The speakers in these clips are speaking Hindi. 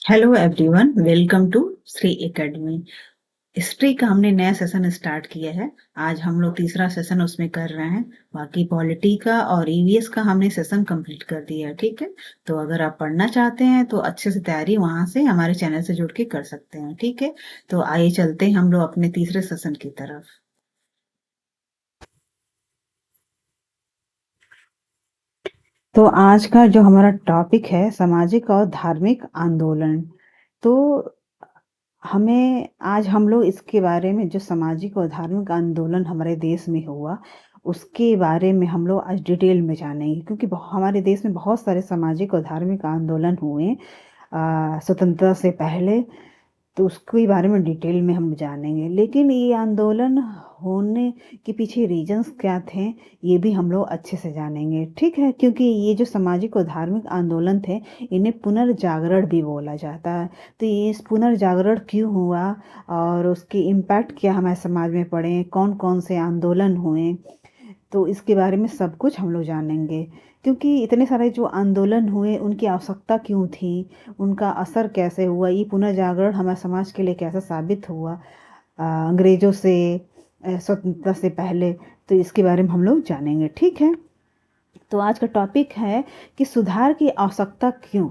Hello everyone, welcome to Shri Academy. History का हमने नया सेशन स्टार्ट किया है। आज हम लोग तीसरा सेशन उसमें कर रहे हैं। बाकी पॉलिटी का और ईवीएस का हमने सेशन कंप्लीट कर दिया है। ठीक है, तो अगर आप पढ़ना चाहते हैं तो अच्छे से तैयारी वहां से हमारे चैनल से जुड़ के कर सकते हैं। ठीक है, तो आइए चलते हैं हम लोग अपने तीसरे सेशन की तरफ। तो आज का जो हमारा टॉपिक है सामाजिक और धार्मिक आंदोलन। तो हमें आज हम लोग इसके बारे में जो सामाजिक और धार्मिक आंदोलन हमारे देश में हुआ उसके बारे में हम लोग आज डिटेल में जानेंगे, क्योंकि हमारे देश में बहुत सारे सामाजिक और धार्मिक आंदोलन हुए स्वतंत्रता से पहले। तो उसके बारे में डिटेल में हम जानेंगे, लेकिन ये आंदोलन होने के पीछे रीजंस क्या थे ये भी हम लोग अच्छे से जानेंगे। ठीक है, क्योंकि ये जो सामाजिक और धार्मिक आंदोलन थे इन्हें पुनर्जागरण भी बोला जाता है। तो ये इस पुनर्जागरण क्यों हुआ और उसके इम्पैक्ट क्या हमारे समाज में पड़े, कौन कौन से आंदोलन हुए, तो इसके बारे में सब कुछ हम लोग जानेंगे। क्योंकि इतने सारे जो आंदोलन हुए उनकी आवश्यकता क्यों थी, उनका असर कैसे हुआ, ये पुनर्जागरण हमारे समाज के लिए कैसा साबित हुआ अंग्रेजों से स्वतंत्रता से पहले। तो इसके बारे में हम लोग जानेंगे। ठीक है, तो आज का टॉपिक है कि सुधार की आवश्यकता क्यों,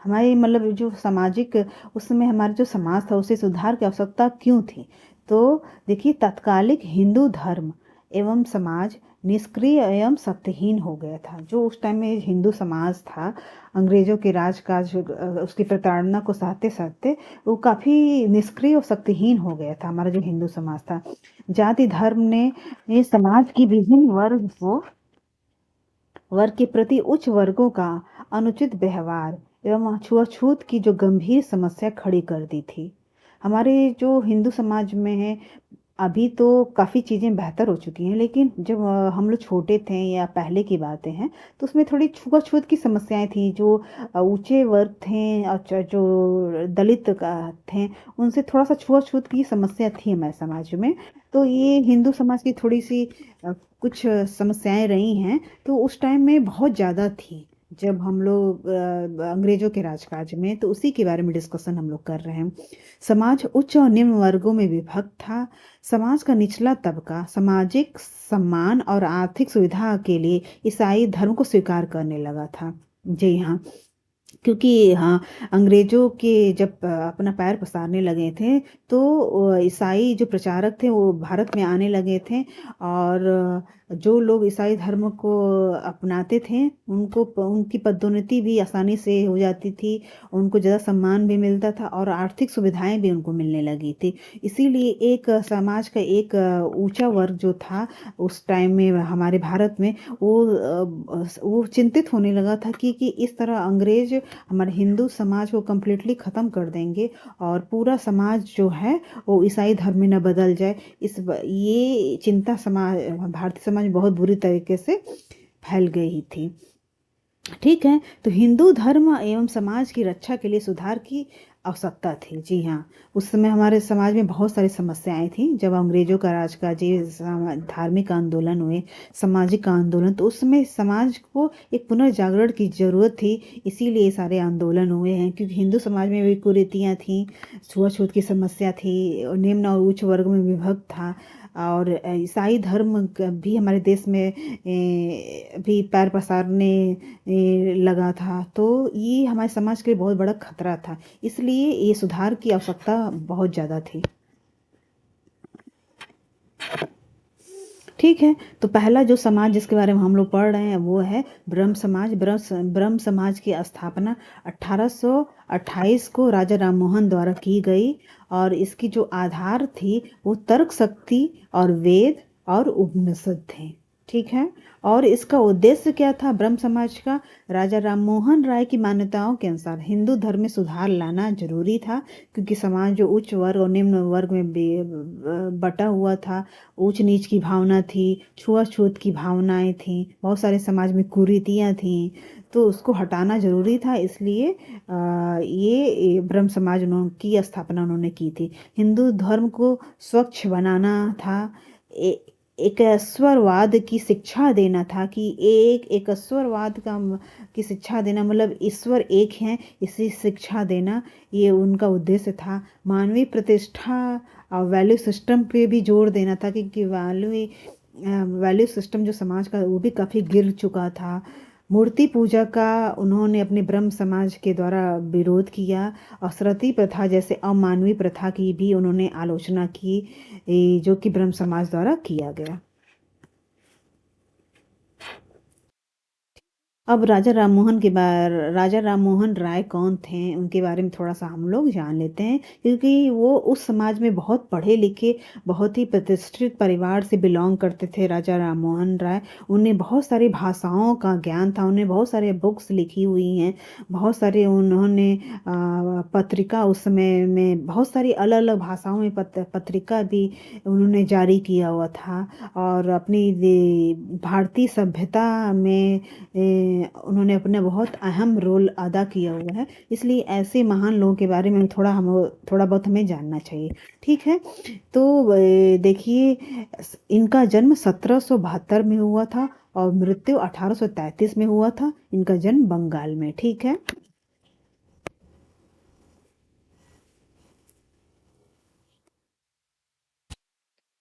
हमारी मतलब जो सामाजिक उस समय हमारा जो समाज था उसे सुधार की आवश्यकता क्यों थी। तो देखिए, तत्कालिक हिंदू धर्म एवं समाज निष्क्रिय एवं शक्तिहीन हो गया था। जो उस टाइम में हिंदू समाज था, अंग्रेजों के राजकाज उसकी प्रताड़ना को सहते सहते वो काफ़ी निष्क्रिय और शक्तिहीन हो गया था। हमारा जो हिंदू समाज था, जाति धर्म ने समाज की विभिन्न वर्ग के प्रति उच्च वर्गों का अनुचित व्यवहार एवं छुआछूत की जो गंभीर समस्या खड़ी कर दी थी। हमारे जो हिंदू समाज में है अभी तो काफ़ी चीज़ें बेहतर हो चुकी हैं, लेकिन जब हम लोग छोटे थे या पहले की बातें हैं तो उसमें थोड़ी छुआछूत की समस्याएं थी। जो ऊंचे वर्ग थे और जो दलित का थे उनसे थोड़ा सा छुआछूत की समस्या थी हमारे समाज में। तो ये हिंदू समाज की थोड़ी सी कुछ समस्याएं रही हैं। तो उस टाइम में बहुत ज़्यादा थी जब हम लोग अंग्रेजों के राजकाज में। तो उसी के बारे में डिस्कशन हम लोग कर रहे हैं। समाज उच्च और निम्न वर्गों में विभक्त था। समाज का निचला तबका सामाजिक सम्मान और आर्थिक सुविधा के लिए ईसाई धर्म को स्वीकार करने लगा था। जी हाँ, क्योंकि हाँ, अंग्रेजों के जब अपना पैर पसारने लगे थे तो ईसाई जो प्रचारक थे वो भारत में आने लगे थे। और जो लोग ईसाई धर्म को अपनाते थे उनको उनकी पदोन्नति भी आसानी से हो जाती थी, उनको ज़्यादा सम्मान भी मिलता था और आर्थिक सुविधाएं भी उनको मिलने लगी थी। इसीलिए एक समाज का एक ऊंचा वर्ग जो था उस टाइम में हमारे भारत में वो चिंतित होने लगा था कि इस तरह अंग्रेज हमारे हिंदू समाज को कम्प्लीटली ख़त्म कर देंगे और पूरा समाज जो है वो ईसाई धर्म में न बदल जाए। ये चिंता समाज भारतीय समाज में बहुत बुरी तरीके से फैल गई थी। ठीक है, तो हिंदू धर्म एवं समाज की रक्षा के लिए सुधार की आवश्यकता थी। जी हाँ, उस समय हमारे समाज में बहुत सारी समस्याएं थी जब अंग्रेजों का राज का जी धार्मिक आंदोलन हुए, सामाजिक आंदोलन। तो उस समय समाज को एक पुनर्जागरण की जरूरत थी, इसीलिए ये सारे आंदोलन हुए हैं। क्योंकि हिंदू समाज में भी कुरीतियाँ थी, छुआछूत की समस्या थी, और निम्न और उच्च वर्ग में विभक्त था। और ईसाई धर्म भी हमारे देश में भी पैर पसारने लगा था। तो ये हमारे समाज के लिए बहुत बड़ा खतरा था, इसलिए ये सुधार की आवश्यकता बहुत ज़्यादा थी। ठीक है, तो पहला जो समाज जिसके बारे में हम लोग पढ़ रहे हैं वो है ब्रह्म समाज। ब्रह्म समाज की स्थापना 1828 को राजा राम मोहन द्वारा की गई। और इसकी जो आधार थी वो तर्क शक्ति और वेद और उपनिषद थे। ठीक है, और इसका उद्देश्य क्या था ब्रह्म समाज का? राजा राम मोहन राय की मान्यताओं के अनुसार हिंदू धर्म में सुधार लाना जरूरी था, क्योंकि समाज जो उच्च वर्ग और निम्न वर्ग में बटा हुआ था, ऊंच नीच की भावना थी, छुआछूत की भावनाएं थी, बहुत सारे समाज में कुरीतियां थी, तो उसको हटाना जरूरी था। इसलिए ये ब्रह्म समाज की स्थापना उन्होंने की थी। हिंदू धर्म को स्वच्छ बनाना था। एकस्वरवाद की शिक्षा देना था कि एक एकस्वरवाद की शिक्षा देना मतलब ईश्वर एक है इसी शिक्षा देना ये उनका उद्देश्य था। मानवीय प्रतिष्ठा और वैल्यू सिस्टम पे भी जोर देना था कि वैल्यू सिस्टम जो समाज का वो भी काफ़ी गिर चुका था। मूर्ति पूजा का उन्होंने अपने ब्रह्म समाज के द्वारा विरोध किया और सती प्रथा जैसे अमानवीय प्रथा की भी उन्होंने आलोचना की जो कि ब्रह्म समाज द्वारा किया गया। अब राजा राम मोहन राय कौन थे उनके बारे में थोड़ा सा हम लोग जान लेते हैं क्योंकि वो उस समाज में बहुत पढ़े लिखे बहुत ही प्रतिष्ठित परिवार से बिलोंग करते थे। राजा राम मोहन राय उन्हें बहुत सारी भाषाओं का ज्ञान था। उन्हें बहुत सारे बुक्स लिखी हुई हैं। बहुत सारे उन्होंने पत्रिका उस समय में बहुत सारी अलग अलग भाषाओं में पत्रिका भी उन्होंने जारी किया हुआ था। और अपनी भारतीय सभ्यता में उन्होंने अपना बहुत अहम रोल अदा किया हुआ है। इसलिए ऐसे महान लोगों के बारे में थोड़ा बहुत हमें जानना चाहिए। ठीक है। तो देखिए इनका जन्म 1772 में हुआ था और मृत्यु 1833 में हुआ था। इनका जन्म बंगाल में। ठीक है।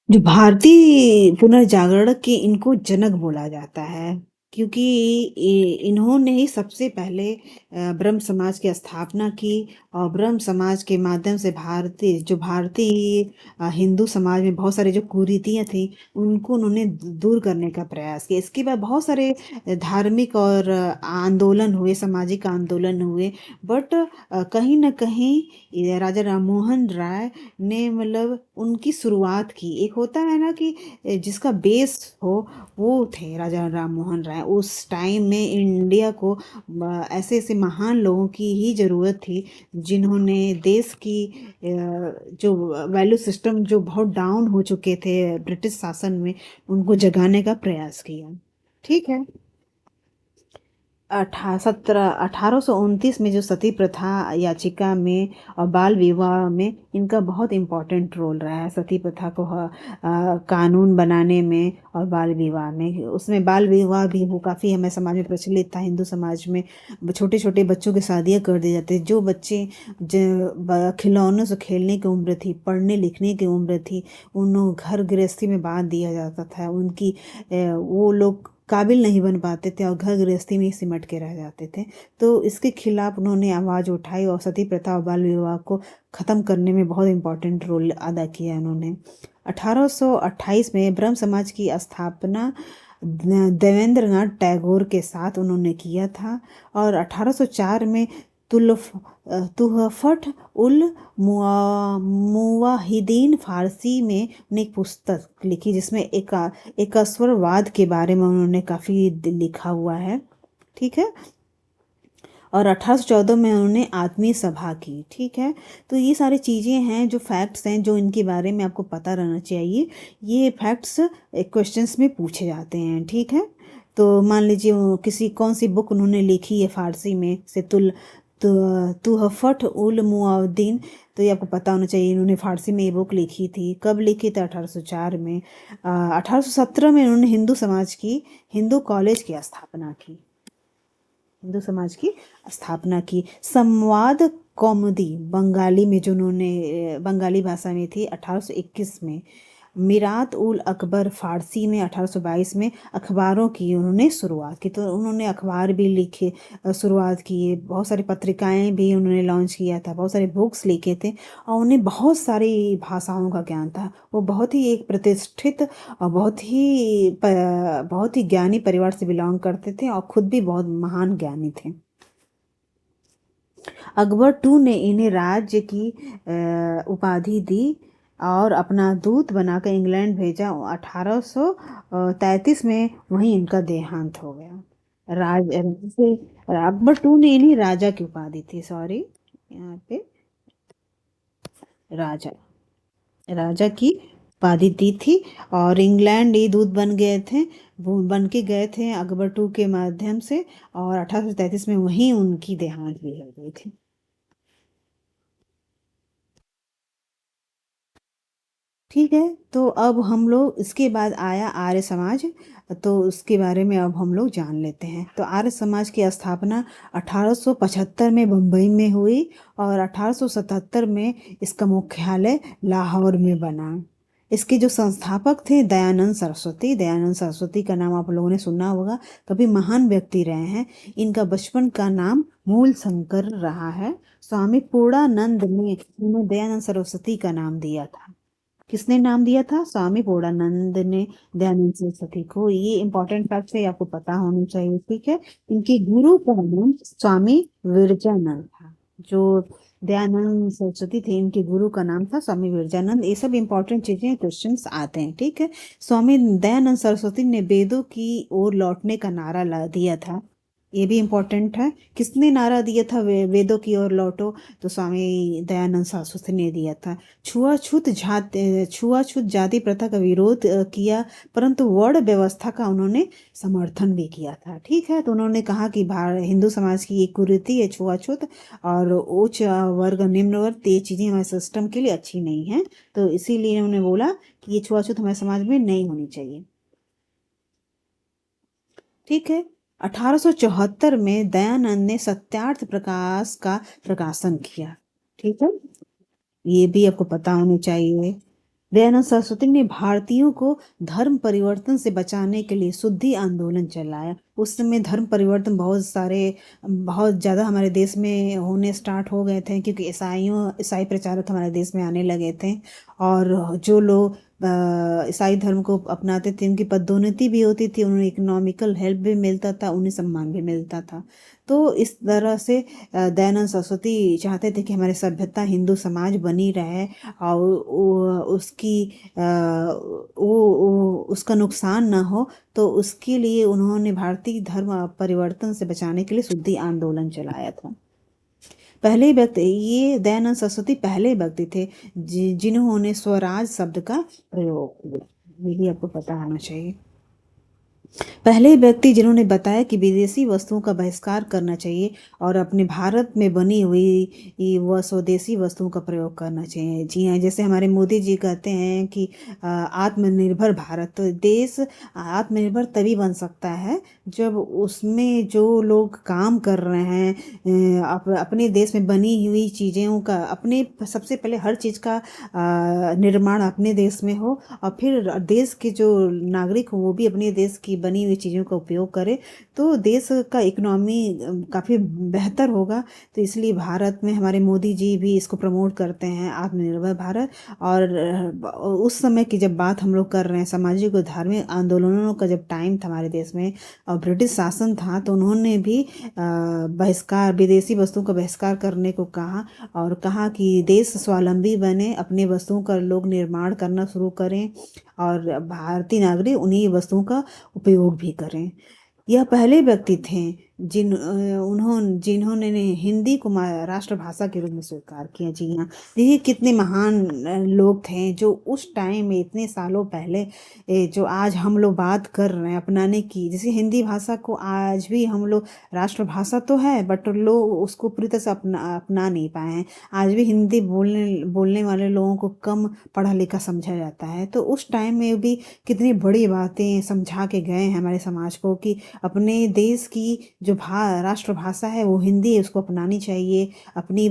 जो भारतीय पुनर्जागरण के इनको जनक बोला जाता है क्योंकि इन्होंने ही सबसे पहले ब्रह्म समाज की स्थापना की और ब्रह्म समाज के माध्यम से भारतीय हिंदू समाज में बहुत सारे जो कुरीतियां थी उनको उन्होंने दूर करने का प्रयास किया। इसके बाद बहुत सारे धार्मिक और आंदोलन हुए सामाजिक आंदोलन हुए। बट कहीं ना कहीं ये राजा राममोहन राय ने मतलब उनकी शुरुआत की। एक होता है ना कि जिसका बेस हो वो थे राजा राम मोहन राय। उस टाइम में इंडिया को ऐसे ऐसे महान लोगों की ही जरूरत थी जिन्होंने देश की जो वैल्यू सिस्टम जो बहुत डाउन हो चुके थे ब्रिटिश शासन में उनको जगाने का प्रयास किया। ठीक है। 1829 में जो सती प्रथा याचिका में और बाल विवाह में इनका बहुत इम्पोर्टेंट रोल रहा है। सती प्रथा को कानून बनाने में और बाल विवाह में उसमें बाल विवाह भी वो काफ़ी हमें समाज में प्रचलित था। हिंदू समाज में छोटे छोटे बच्चों की शादियाँ कर दी जाती जो बच्चे खिलौनों से खेलने की उम्र थी पढ़ने लिखने की उम्र थी उन्हें घर गृहस्थी में बांध दिया जाता था। उनकी वो लोग काबिल नहीं बन पाते थे और घर गृहस्थी में ही सिमट के रह जाते थे। तो इसके खिलाफ उन्होंने आवाज़ उठाई और सती प्रथा और बाल विवाह को ख़त्म करने में बहुत इम्पोर्टेंट रोल अदा किया उन्होंने। 1828 में ब्रह्म समाज की स्थापना देवेंद्रनाथ टैगोर के साथ उन्होंने किया था। और 1804 में तुलफ तुहफत उल मुवाहिदीन फारसी में उन्होंने एक पुस्तक लिखी जिसमें एकस्वरवाद के बारे में उन्होंने काफ़ी लिखा हुआ है। ठीक है। और 1814 में उन्होंने आत्मीय सभा की। ठीक है। तो ये सारी चीज़ें हैं जो फैक्ट्स हैं जो इनके बारे में आपको पता रहना चाहिए। ये फैक्ट्स क्वेश्चंस में पूछे जाते हैं। ठीक है। तो मान लीजिए किसी कौन सी बुक उन्होंने लिखी है फारसी में से तुहफत उल मुआवदीन। तो ये आपको पता होना चाहिए इन्होंने फारसी में ये बुक लिखी थी। कब लिखी थी? 1804 में। 1817 में इन्होंने हिंदू कॉलेज की स्थापना की। हिंदू समाज की स्थापना की। संवाद कौमुदी बंगाली में जो उन्होंने बंगाली भाषा में थी 1821 में। मिरात उल अकबर फारसी में 1822 में। अखबारों की उन्होंने शुरुआत की। तो उन्होंने अखबार भी लिखे शुरुआत की है। बहुत सारी पत्रिकाएं भी उन्होंने लॉन्च किया था। बहुत सारे बुक्स लिखे थे और उन्हें बहुत सारी भाषाओं का ज्ञान था। वो बहुत ही एक प्रतिष्ठित और बहुत ही ज्ञानी परिवार से बिलोंग करते थे और खुद भी बहुत महान ज्ञानी थे। अकबर टू ने इन्हें राज्य की उपाधि दी और अपना दूत बनाकर इंग्लैंड भेजा। 1833 में वहीं इनका देहांत हो गया। से अकबर टू ने इन्हें राजा की उपाधि थी। सॉरी यहाँ पे राजा राजा की उपाधि दी थी और इंग्लैंड ये दूत बन गए थे। वो बन के गए थे अकबर टू के माध्यम से और 1833 में वहीं उनकी देहांत भी हो गई थी। ठीक है, तो अब हम लोग इसके बाद आया आर्य समाज। तो उसके बारे में अब हम लोग जान लेते हैं। तो आर्य समाज की स्थापना 1875 में बम्बई में हुई और 1877 में इसका मुख्यालय लाहौर में बना। इसके जो संस्थापक थे दयानंद सरस्वती। दयानंद सरस्वती का नाम आप लोगों ने सुना होगा, कभी महान व्यक्ति रहे हैं। इनका बचपन का नाम मूल शंकर रहा है। स्वामी पूर्णानंद ने उन्हें दयानंद सरस्वती का नाम दिया था। किसने नाम दिया था? स्वामी पूर्णानंद ने दयानंद सरस्वती को। ये इंपॉर्टेंट फैक्ट है, आपको पता होनी चाहिए। ठीक है, इनके गुरु का नाम स्वामी विरजानंद था। जो दयानंद सरस्वती थे, इनके गुरु का नाम था स्वामी विरजानंद। ये सब इंपॉर्टेंट चीजें, क्वेश्चंस आते हैं। ठीक है, स्वामी दयानंद सरस्वती ने वेदों की ओर लौटने का नारा ला दिया था। ये भी इम्पोर्टेंट है। किसने नारा दिया था वेदों की ओर लौटो? तो स्वामी दयानंद सरस्वती ने दिया था। छुआछूत जाति प्रथा का विरोध किया, परंतु वर्ण व्यवस्था का उन्होंने समर्थन भी किया था। ठीक है, तो उन्होंने कहा कि हिंदू समाज की एक कुरीति है छुआछूत, और उच्च वर्ग निम्न वर्ग, ये चीजें हमारे सिस्टम के लिए अच्छी नहीं है। तो इसीलिए उन्होंने बोला कि ये छुआछूत हमारे समाज में नहीं होनी चाहिए। ठीक है, 1874 में दयानंद ने सत्यार्थ प्रकाश का प्रकाशन किया। ठीक है, ये भी आपको पता होनी चाहिए। दयानंद सरस्वती ने भारतीयों को धर्म परिवर्तन से बचाने के लिए शुद्धि आंदोलन चलाया। उस समय धर्म परिवर्तन बहुत ज्यादा हमारे देश में होने स्टार्ट हो गए थे, क्योंकि ईसाई प्रचारक हमारे देश में आने लगे थे। और जो लोग ईसाई धर्म को अपनाते थे, उनकी पदोन्नति भी होती थी, उन्हें इकोनॉमिकल हेल्प भी मिलता था, उन्हें सम्मान भी मिलता था। तो इस तरह से दयानंद सरस्वती चाहते थे कि हमारी सभ्यता हिंदू समाज बनी रहे, और उसका नुकसान ना हो। तो उसके लिए उन्होंने भारतीय धर्म परिवर्तन से बचाने के लिए शुद्धि आंदोलन चलाया था। पहले व्यक्ति, ये दयानंद सरस्वती पहले व्यक्ति थे जिन्होंने स्वराज शब्द का प्रयोग किया। ये भी आपको पता होना चाहिए। पहले व्यक्ति जिन्होंने बताया कि विदेशी वस्तुओं का बहिष्कार करना चाहिए और अपने भारत में बनी हुई व स्वदेशी वस्तुओं का प्रयोग करना चाहिए। जी हाँ, जैसे हमारे मोदी जी कहते हैं कि आत्मनिर्भर भारत। तो देश आत्मनिर्भर तभी बन सकता है जब उसमें जो लोग काम कर रहे हैं, अपने देश में बनी हुई चीज़ों का, अपने सबसे पहले हर चीज़ का निर्माण अपने देश में हो, और फिर देश के जो नागरिक हो वो भी अपने देश की बनी हुई चीज़ों का उपयोग करे, तो देश का इकोनॉमी काफ़ी बेहतर होगा। तो इसलिए भारत में हमारे मोदी जी भी इसको प्रमोट करते हैं, आत्मनिर्भर भारत। और उस समय की जब बात हम लोग कर रहे हैं, सामाजिक और धार्मिक आंदोलनों का जब टाइम था हमारे देश में और ब्रिटिश शासन था, तो उन्होंने भी बहिष्कार, विदेशी वस्तुओं का बहिष्कार करने को कहा, और कहा कि देश स्वावलंबी बने, अपने वस्तुओं का लोग निर्माण करना शुरू करें और भारतीय नागरिक उन्हीं वस्तुओं का उपयोग भी करें। यह पहले व्यक्ति थे जिन्होंने हिंदी को राष्ट्रभाषा के रूप में स्वीकार किया। जी हाँ, देखिए कितने महान लोग थे जो उस टाइम में, इतने सालों पहले, जो आज हम लोग बात कर रहे हैं अपनाने की। जैसे हिंदी भाषा को आज भी हम लोग, राष्ट्रभाषा तो है बट लोग उसको पूरी तरह से अपना नहीं पाए हैं। आज भी हिंदी बोलने बोलने वाले लोगों को कम पढ़ा लिखा समझा जाता है। तो उस टाइम में भी कितनी बड़ी बातें समझा के गए हैं हमारे समाज को कि अपने देश की जो राष्ट्रभाषा है वो हिंदी है, उसको अपनानी चाहिए। अपनी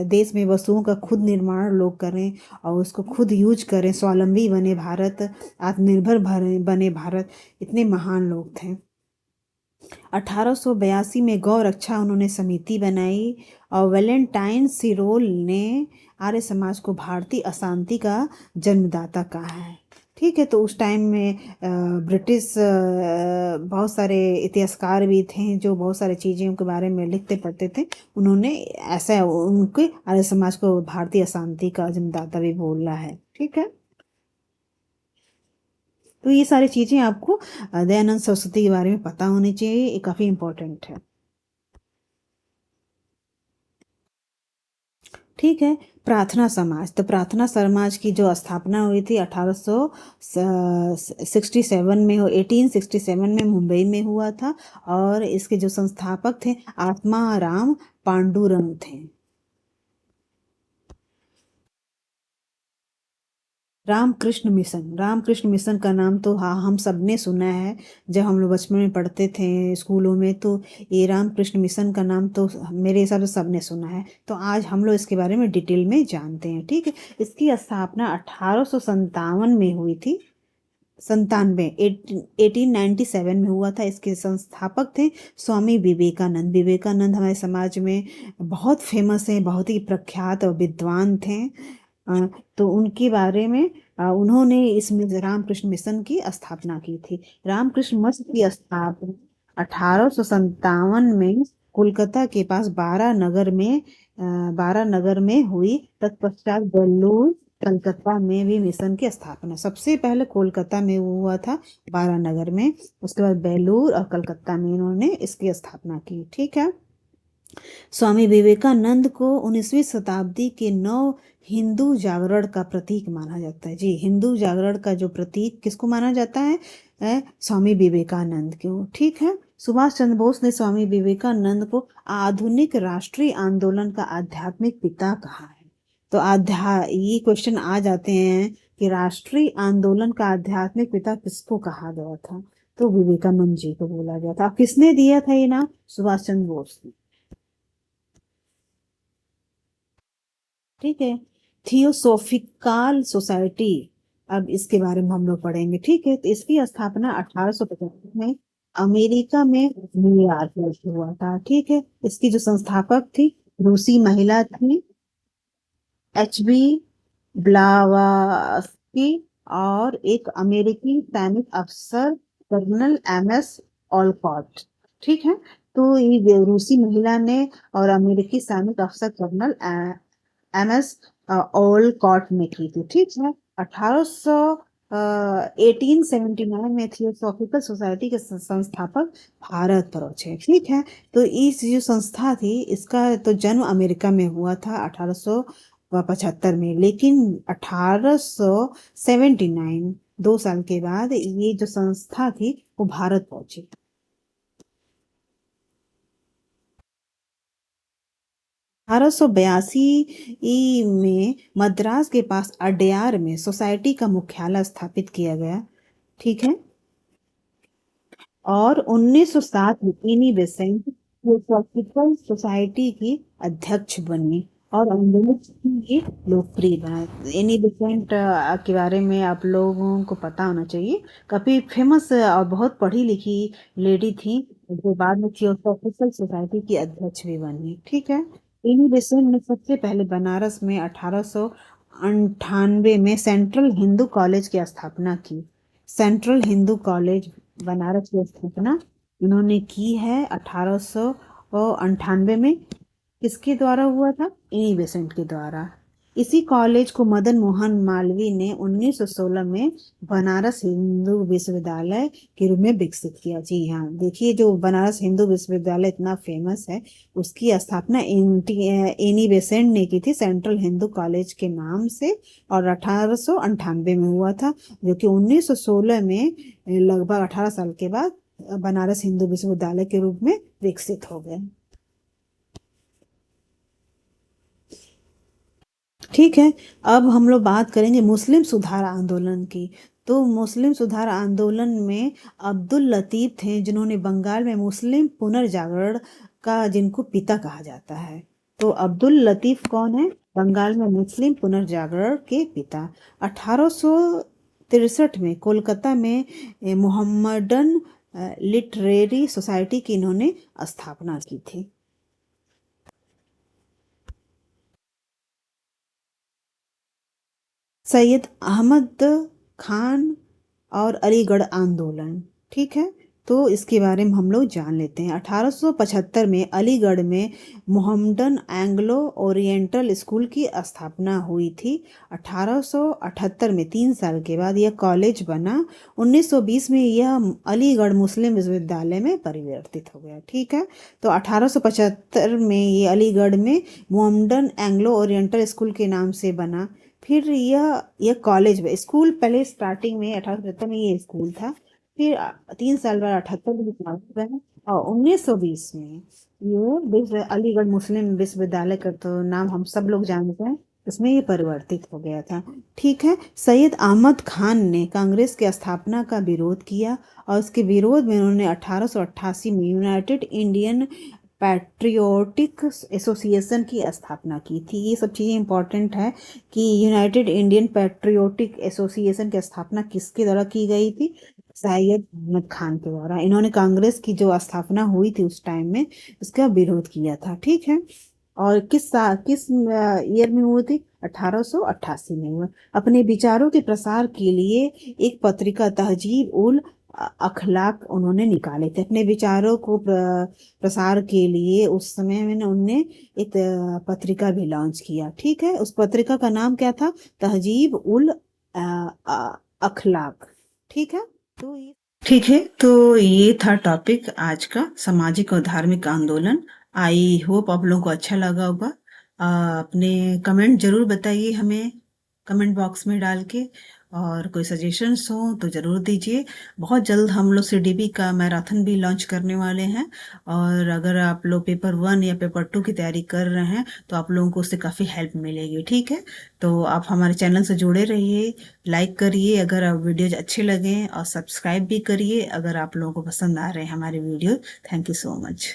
देश में वस्तुओं का खुद निर्माण लोग करें और उसको खुद यूज करें। स्वावलंबी बने भारत, आत्मनिर्भर बने भारत। इतने महान लोग थे। 1882 में गौ रक्षा उन्होंने समिति बनाई, और वैलेंटाइन सिरोल ने आर्य समाज को भारतीय अशांति का जन्मदाता कहा है। ठीक है, तो उस टाइम में ब्रिटिश बहुत सारे इतिहासकार भी थे जो बहुत सारी चीज़ों के बारे में लिखते पढ़ते थे। उन्होंने ऐसा उनके आर्य समाज को भारतीय अशांति का जन्मदाता भी बोला है। ठीक है, तो ये सारी चीज़ें आपको दयानंद सरस्वती के बारे में पता होनी चाहिए, ये काफ़ी इम्पोर्टेंट है। ठीक है, प्रार्थना समाज। तो प्रार्थना समाज की जो स्थापना हुई थी 1867 में, 1867 में मुंबई में हुआ था, और इसके जो संस्थापक थे आत्माराम पांडुरंग थे। रामकृष्ण मिशन, रामकृष्ण मिशन का नाम तो हाँ हम सबने सुना है। जब हम लोग बचपन में पढ़ते थे स्कूलों में, तो ये रामकृष्ण मिशन का नाम तो मेरे हिसाब से सबने सुना है। तो आज हम लोग इसके बारे में डिटेल में जानते हैं, ठीक है। इसकी स्थापना 1857 में हुई थी। 97, 1897 में हुआ था। इसके संस्थापक थे स्वामी विवेकानंद। विवेकानंद हमारे समाज में बहुत फेमस है, बहुत ही प्रख्यात और विद्वान थे। तो उनके बारे में उन्होंने इसमें रामकृष्ण मिशन की स्थापना की थी। रामकृष्ण मिशन की स्थापना 1857 में कोलकाता के पास बारा नगर में हुई। तत्पश्चात बेलूर कलकत्ता में भी मिशन की स्थापना सबसे पहले कोलकाता में हुआ था, बारा नगर में। उसके बाद बेलूर और कलकत्ता में इन्होंने इसकी स्थापना की, ठीक है। स्वामी विवेकानंद को 19वीं शताब्दी के नव हिंदू जागरण का प्रतीक माना जाता है। जी, हिंदू जागरण का जो प्रतीक किसको माना जाता है? स्वामी विवेकानंद को, ठीक है। सुभाष चंद्र बोस ने स्वामी विवेकानंद को आधुनिक राष्ट्रीय आंदोलन का आध्यात्मिक पिता कहा है। तो ये क्वेश्चन आ जाते हैं कि राष्ट्रीय आंदोलन का आध्यात्मिक पिता किसको कहा गया था? तो विवेकानंद जी को बोला गया था। किसने दिया था ये नाम? सुभाष चंद्र बोस ने, ठीक है। थियोसोफिकल सोसाइटी, अब इसके बारे में हम लोग पढ़ेंगे, ठीक है। तो इसकी स्थापना 1850 में अमेरिका में न्यूयॉर्क में हुआ था, ठीक है। इसकी जो संस्थापक थी रूसी महिला थी HB ब्लावास्की, और एक अमेरिकी सैनिक अफसर कर्नल MS ऑलकॉट, ठीक है। तो ये रूसी महिला ने और अमेरिकी सैनिक अफसर कर्नल MS ओलकॉट ने की थी, ठीक है। 1879 में थियोसॉफिकल सोसाइटी के संस्थापक भारत पहुंचे, ठीक है। तो इस जो संस्था थी इसका तो जन्म अमेरिका में हुआ था 1875 में, लेकिन 1879, 2 साल के बाद ये जो संस्था थी वो भारत पहुंची। 1882 में मद्रास के पास अडयार में सोसाइटी का मुख्यालय स्थापित किया गया, ठीक है। और 1907 में एनी बेसेंट थियोसॉफिकल सोसाइटी की अध्यक्ष बनी और आंदोलन की लोकप्रिय बना। एनी बेसेंट के बारे में आप लोगों को पता होना चाहिए। काफी फेमस और बहुत पढ़ी लिखी लेडी थी, जो बाद में थियोसॉफिकल सोसाइटी की अध्यक्ष भी बनी, ठीक है। एनी बेसेंट ने सबसे पहले बनारस में 1898 में सेंट्रल हिंदू कॉलेज की स्थापना की। सेंट्रल हिंदू कॉलेज बनारस की स्थापना इन्होंने की है 1898 में। किसके द्वारा हुआ था? इनी बेसेंट के द्वारा। इसी कॉलेज को मदन मोहन मालवीय ने 1916 में बनारस हिंदू विश्वविद्यालय के रूप में विकसित किया। जी हाँ, देखिए जो बनारस हिंदू विश्वविद्यालय इतना फेमस है, उसकी स्थापना एनी बेसेंट ने की थी सेंट्रल हिंदू कॉलेज के नाम से, और 1898 में हुआ था, जो कि 1916 में लगभग 18 साल के बाद बनारस हिंदू विश्वविद्यालय के रूप में विकसित हो गए, ठीक है। अब हम लोग बात करेंगे मुस्लिम सुधार आंदोलन की। तो मुस्लिम सुधार आंदोलन में अब्दुल लतीफ थे, जिन्होंने बंगाल में मुस्लिम पुनर्जागरण का, जिनको पिता कहा जाता है। तो अब्दुल लतीफ कौन है? बंगाल में मुस्लिम पुनर्जागरण के पिता। 1863 में कोलकाता में मोहम्मडन लिटरेरी सोसाइटी की इन्होंने स्थापना की थी। सैयद अहमद खान और अलीगढ़ आंदोलन, ठीक है। तो इसके बारे में हम लोग जान लेते हैं। 1875 में अलीगढ़ में मोहम्मडन एंग्लो ओरिएंटल स्कूल की स्थापना हुई थी। 1878 में 3 साल के बाद यह कॉलेज बना। 1920 में यह अलीगढ़ मुस्लिम विश्वविद्यालय में परिवर्तित हो गया, ठीक है। तो 1875 में ये अलीगढ़ में मोहम्मडन एंग्लो ओरिएंटल स्कूल के नाम से बना। फिर यह कॉलेज में स्कूल, पहले स्टार्टिंग में 1875 में ये स्कूल था। फिर 3 साल बाद 78 में कॉलेज बना, और 1920 में ये अलीगढ़ मुस्लिम विश्वविद्यालय का तो नाम हम सब लोग जानते हैं, उसमें ये परिवर्तित हो गया था। ठीक है, सैयद अहमद खान ने कांग्रेस की स्थापना का विरोध किया और उसके विरोध में उन्होंने 1888 में यूनाइटेड इंडियन पैट्रियोटिक एसोसिएशन की स्थापना की थी। ये सब चीज़ें इंपॉर्टेंट है कि यूनाइटेड इंडियन पैट्रियोटिक एसोसिएशन की स्थापना किसके द्वारा की गई थी? सैयद अहमद खान के द्वारा। इन्होंने कांग्रेस की जो स्थापना हुई थी उस टाइम में उसका विरोध किया था। ठीक है, और किस ईयर में हुई थी? 1888 में हुआ। अपने विचारों के प्रसार के लिए एक पत्रिका तहजीब उल अखलाक उन्होंने निकाले थे। अपने विचारों को प्रसार के लिए उस समय में उनने एक पत्रिका भी लॉन्च किया। ठीक है, उस पत्रिका का नाम क्या था? तहजीब उल अखलाक। ठीक है, तो ये ठीक है, तो ये था टॉपिक आज का, सामाजिक और धार्मिक आंदोलन। आई होप आप लोगों को अच्छा लगा होगा। अपने कमेंट जरूर बताइए हमें कमेंट बॉक्स में डाल के, और कोई सजेशंस हो तो जरूर दीजिए। बहुत जल्द हम लोग सीडीपी का मैराथन भी लॉन्च करने वाले हैं, और अगर आप लोग पेपर 1 या पेपर 2 की तैयारी कर रहे हैं तो आप लोगों को उससे काफ़ी हेल्प मिलेगी। ठीक है, तो आप हमारे चैनल से जुड़े रहिए, लाइक करिए अगर आप वीडियोज अच्छे लगे, और सब्सक्राइब भी करिए अगर आप लोगों को पसंद आ रहे हैं हमारे video. Thank you so much.